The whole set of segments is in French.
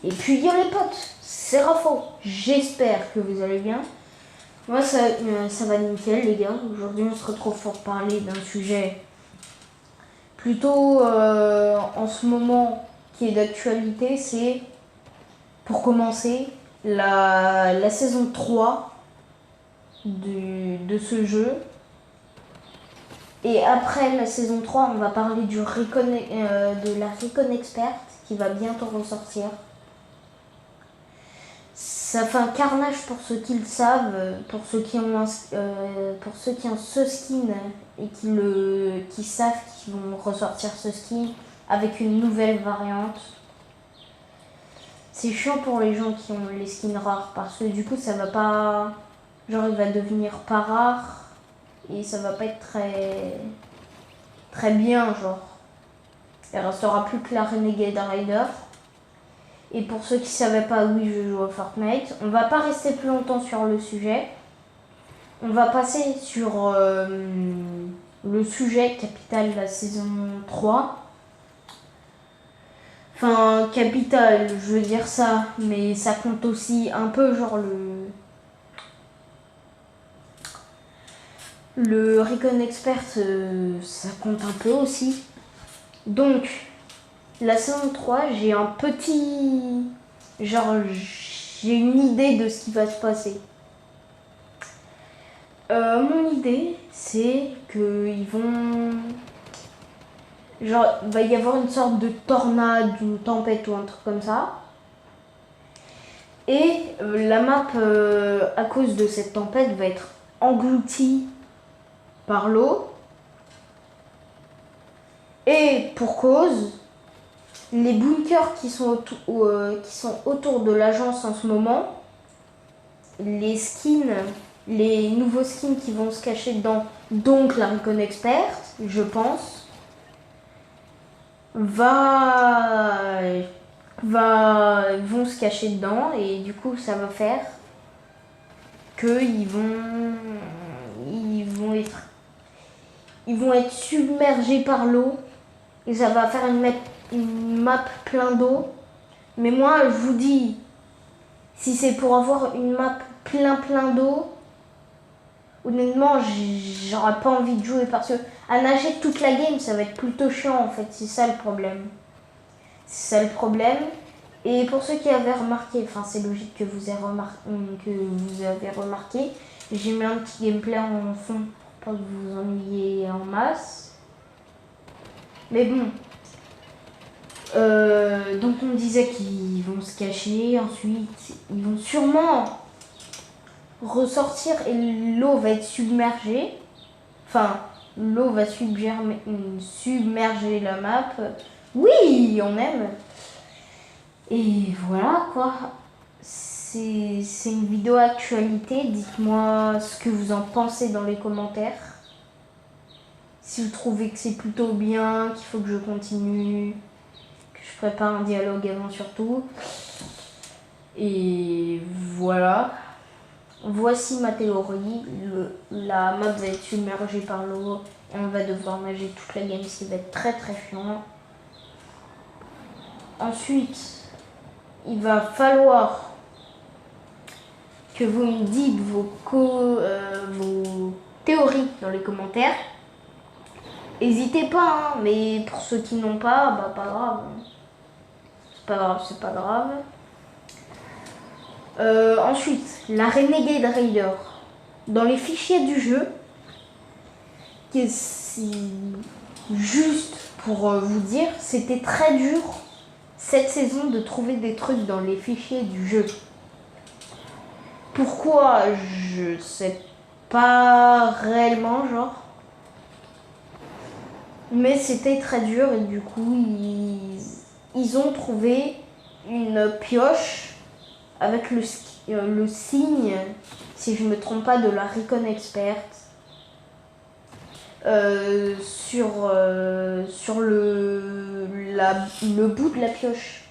Et puis yo les potes, c'est Rafo. J'espère que vous allez bien. Moi ça va nickel les gars. Aujourd'hui on se retrouve pour parler d'un sujet plutôt en ce moment qui est d'actualité. C'est pour commencer la saison 3 de ce jeu. Et après la saison 3, on va parler de la Recon Expert qui va bientôt ressortir. Ça fait un carnage pour ceux qui le savent, pour ceux qui ont ce skin et qui savent qu'ils vont ressortir ce skin avec une nouvelle variante. C'est chiant pour les gens qui ont les skins rares parce que du coup ça va pas, genre il va devenir pas rare et ça va pas être très bien, genre. Il restera plus que la Renegade Raider. Et pour ceux qui ne savaient pas, oui, je joue à Fortnite. On va pas rester plus longtemps sur le sujet. On va passer sur le sujet capital de la saison 3. Enfin, capital, je veux dire ça, mais ça compte aussi un peu, genre le Recon Expert, ça compte un peu aussi. Donc, la saison 3, j'ai un petit... Genre, j'ai une idée de ce qui va se passer. Mon idée, c'est qu'ils vont... Genre, il va y avoir une sorte de tornade, une tempête ou un truc comme ça. Et la map, à cause de cette tempête, va être engloutie par l'eau. Et pour cause... Les bunkers qui sont autour de l'agence en ce moment, les skins, les nouveaux skins qui vont se cacher dedans, donc la Recon Expert, je pense, vont se cacher dedans et du coup ça va faire qu'ils vont être submergés par l'eau et ça va faire une map plein d'eau. Mais moi, je vous dis, si c'est pour avoir une map plein d'eau, honnêtement, j'aurais pas envie de jouer parce que à nager toute la game, ça va être plutôt chiant en fait. C'est ça le problème. C'est ça le problème. Et pour ceux qui avaient remarqué, enfin c'est logique que vous avez remarqué, j'ai mis un petit gameplay en fond pour pas que vous vous ennuyiez en masse. Mais bon. Donc on disait qu'ils vont se cacher, ensuite ils vont sûrement ressortir et l'eau va être submergée. Enfin, l'eau va submerger la map. Oui, on aime. Et voilà quoi. C'est une vidéo actualité. Dites-moi ce que vous en pensez dans les commentaires. Si vous trouvez que c'est plutôt bien, qu'il faut que je continue, que je prépare un dialogue avant surtout. Et voilà. Voici ma théorie. La map va être submergée par l'eau et on va devoir nager toute la game, ce qui va être très chiant. Ensuite, il va falloir que vous me dites vos théories dans les commentaires. N'hésitez pas, hein, mais pour ceux qui n'ont pas, bah pas grave. C'est pas grave. Ensuite, la Renegade Raider. Dans les fichiers du jeu, juste pour vous dire, c'était très dur cette saison de trouver des trucs dans les fichiers du jeu. Pourquoi? Je sais pas réellement, genre. Mais c'était très dur et du coup, ils ont trouvé une pioche avec le signe, si je ne me trompe pas, de la Recon Expert sur le bout de la pioche.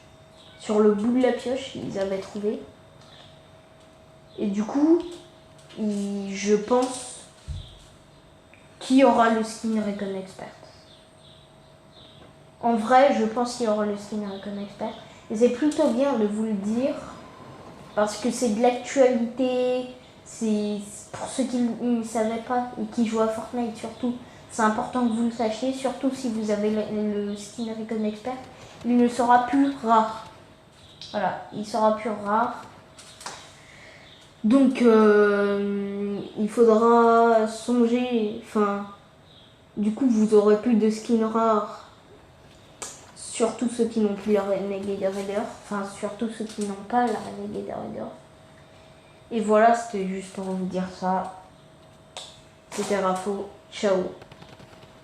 Sur le bout de la pioche, ils avaient trouvé. Et du coup, je pense qu'il y aura le skin Recon Expert. En vrai, je pense qu'il y aura le skin Recon Expert. Et c'est plutôt bien de vous le dire, parce que c'est de l'actualité, c'est pour ceux qui ne savaient pas et qui jouent à Fortnite surtout. C'est important que vous le sachiez, surtout si vous avez le skin Recon Expert. Il ne sera plus rare. Voilà, il sera plus rare. Donc, il faudra songer, enfin, du coup, vous aurez plus de skins rares. Surtout ceux qui n'ont plus la Renegade Raider. Enfin, surtout ceux qui n'ont pas la Renegade Raider. Et voilà, c'était juste pour vous dire ça. C'était Rafo. Ciao.